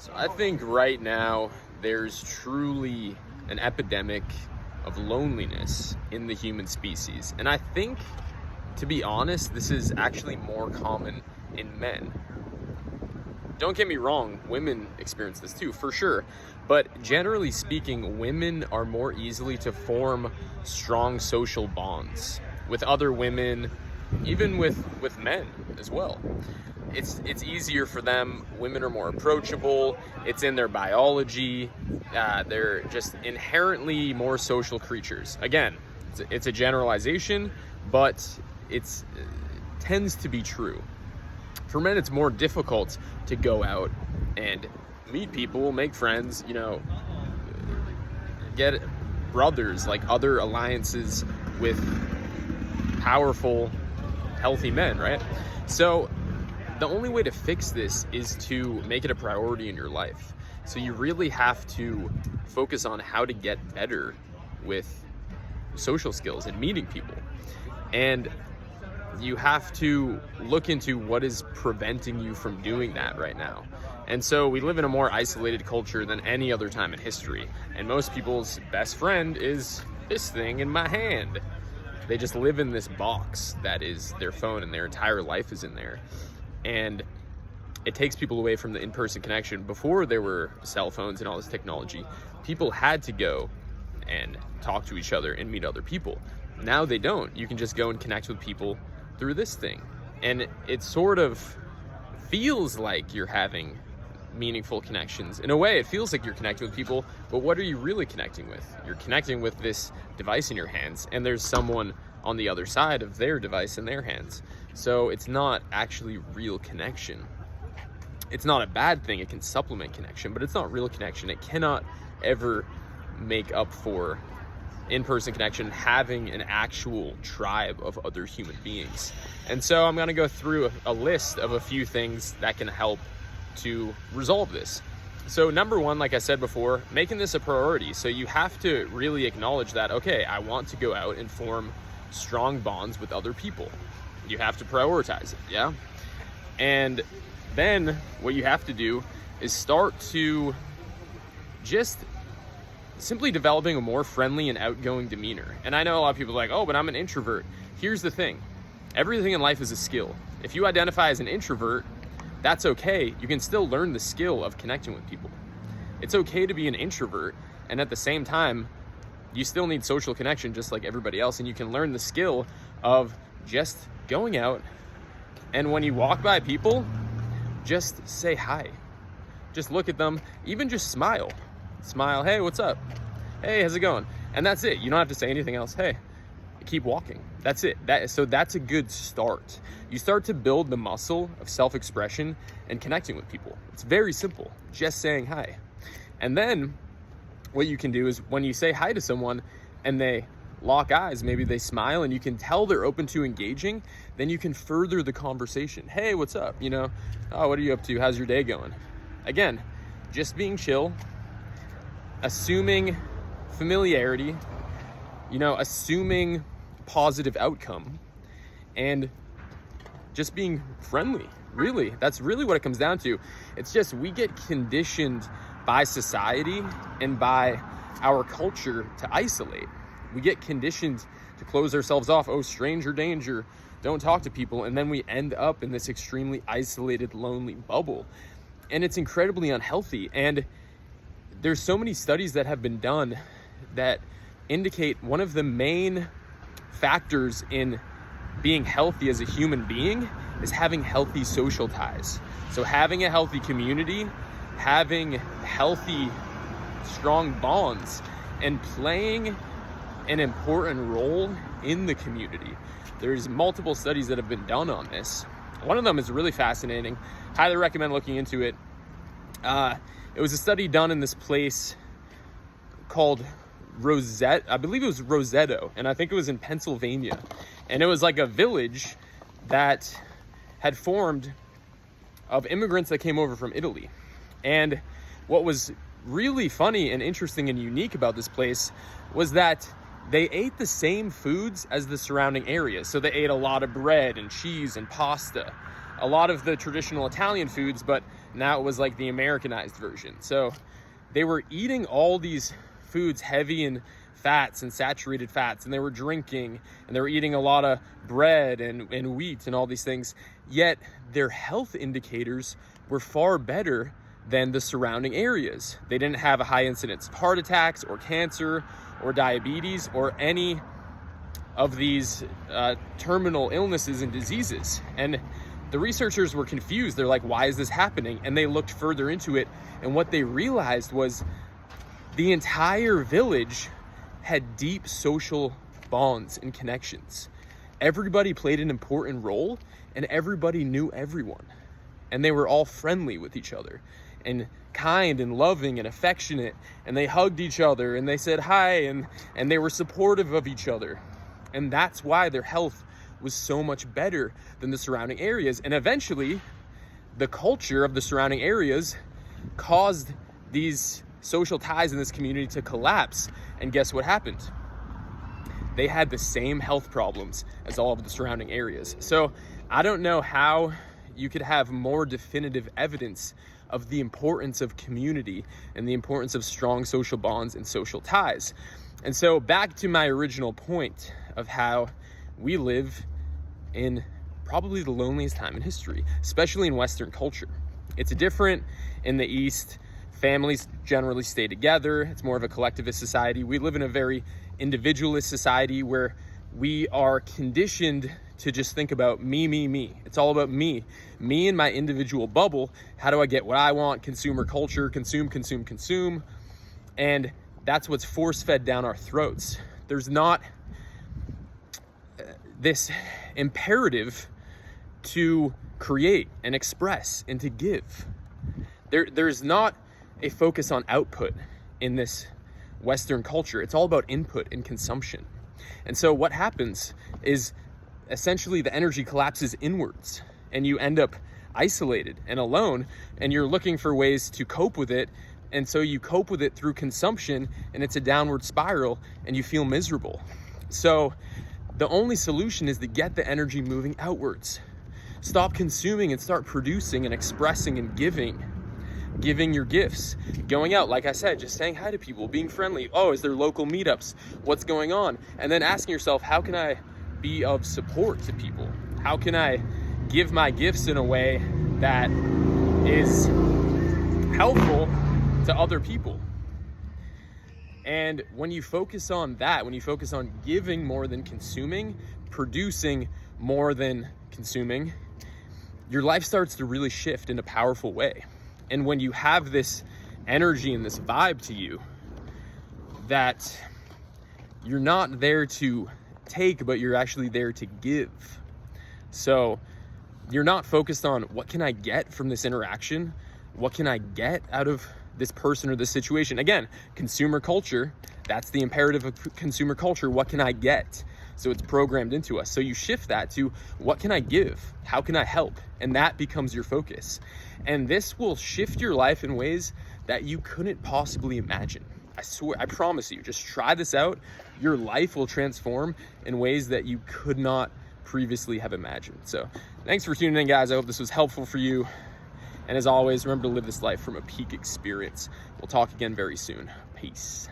So I think right now there's truly an epidemic of loneliness in the human species. And I think, to be honest, this is actually more common in men. Don't get me wrong, women experience this too, for sure. But generally speaking, women are more easily to form strong social bonds with other women, even with men as well. It's easier for them. Women are more approachable. It's in their biology. They're just inherently more social creatures. Again, it's a generalization, but it tends to be true. For men, it's more difficult to go out and meet people, make friends, get brothers, like other alliances with powerful, healthy men, right? So the only way to fix this is to make it a priority in your life. So you really have to focus on how to get better with social skills and meeting people. And you have to look into what is preventing you from doing that right now. And so we live in a more isolated culture than any other time in history. And most people's best friend is this thing in my hand. They just live in this box that is their phone, and their entire life is in there. And it takes people away from the in-person connection. Before there were cell phones and all this technology, people had to go and talk to each other and meet other people. Now they don't. You can just go and connect with people through this thing. And it sort of feels like you're having meaningful connections. In a way, it feels like you're connecting with people, but what are you really connecting with? You're connecting with this device in your hands, and there's someone on the other side of their device in their hands. So it's not actually real connection. It's not a bad thing. It can supplement connection, but it's not real connection. It cannot ever make up for in-person connection, having an actual tribe of other human beings. And so I'm going to go through a list of a few things that can help to resolve this. So number one, like I said before, making this a priority. So you have to really acknowledge that, okay, I want to go out and form strong bonds with other people. You have to prioritize it, yeah? And then what you have to do is start to just simply developing a more friendly and outgoing demeanor. And I know a lot of people are like, oh, but I'm an introvert. Here's the thing. Everything in life is a skill. If you identify as an introvert, that's okay. You can still learn the skill of connecting with people. It's okay to be an introvert, and at the same time, you still need social connection just like everybody else, and you can learn the skill of just going out, and when you walk by people, just say hi. Just look at them, even just smile. Smile, hey, what's up? Hey, how's it going? And that's it. You don't have to say anything else. Hey, keep walking. That's it. So that's a good start. You start to build the muscle of self-expression and connecting with people. It's very simple, just saying hi. And then what you can do is when you say hi to someone and they lock eyes, maybe they smile and you can tell they're open to engaging, then you can further the conversation. Hey, what's up? Oh, what are you up to? How's your day going? Again, just being chill, assuming familiarity, assuming positive outcome, and just being friendly. Really, that's really what it comes down to. It's just we get conditioned by society and by our culture to isolate. We get conditioned to close ourselves off. Oh, stranger danger, don't talk to people. And then we end up in this extremely isolated, lonely bubble. And it's incredibly unhealthy. And there's so many studies that have been done that indicate one of the main factors in being healthy as a human being is having healthy social ties. So having a healthy community, having healthy, strong bonds, and playing an important role in the community. There's multiple studies that have been done on this. One of them is really fascinating. Highly recommend looking into it. It was a study done in this place called I believe it was Roseto, and I think it was in Pennsylvania. And it was like a village that had formed of immigrants that came over from Italy. And what was really funny and interesting and unique about this place was that they ate the same foods as the surrounding areas. So they ate a lot of bread and cheese and pasta, a lot of the traditional Italian foods, but Now it was like the Americanized version. So they were eating all these foods heavy in fats and saturated fats, and they were drinking, and they were eating a lot of bread and wheat and all these things, yet their health indicators were far better than the surrounding areas. They didn't have a high incidence of heart attacks or cancer or diabetes or any of these terminal illnesses and diseases. And the researchers were confused. They're like, why is this happening? And they looked further into it, and what they realized was the entire village had deep social bonds and connections. Everybody played an important role, and everybody knew everyone. And they were all friendly with each other, and kind and loving and affectionate, and they hugged each other, and they said hi, and they were supportive of each other. And that's why their health was so much better than the surrounding areas. And eventually, the culture of the surrounding areas caused these social ties in this community to collapse. And guess what happened? They had the same health problems as all of the surrounding areas. So I don't know how you could have more definitive evidence of the importance of community and the importance of strong social bonds and social ties. And so back to my original point of how we live in probably the loneliest time in history, especially in Western culture. It's different in the East. Families generally stay together. It's more of a collectivist society. We live in a very individualist society where we are conditioned to just think about me, me, me. It's all about me and my individual bubble. How do I get what I want? Consumer culture, consume, consume, consume. And that's what's force-fed down our throats. There's not this imperative to create and express and to give. There's not a focus on output in this Western culture. It's all about input and consumption. And so what happens is essentially the energy collapses inwards, and you end up isolated and alone, and you're looking for ways to cope with it. And so you cope with it through consumption, and it's a downward spiral, and you feel miserable. So the only solution is to get the energy moving outwards. Stop consuming and start producing and expressing and giving your gifts, going out, like I said, just saying hi to people, being friendly. Oh, is there local meetups? What's going on? And then asking yourself, how can I be of support to people? How can I give my gifts in a way that is helpful to other people? And when you focus on that, when you focus on giving more than consuming, producing more than consuming, your life starts to really shift in a powerful way. And when you have this energy and this vibe to you, that you're not there to take, but you're actually there to give. So you're not focused on what can I get from this interaction? What can I get out of this person or this situation? Again, consumer culture, that's the imperative of consumer culture. What can I get? So it's programmed into us. So you shift that to what can I give? How can I help? And that becomes your focus. And this will shift your life in ways that you couldn't possibly imagine. I swear, I promise you, just try this out. Your life will transform in ways that you could not previously have imagined. So thanks for tuning in, guys. I hope this was helpful for you. And as always, remember to live this life from a peak experience. We'll talk again very soon. Peace.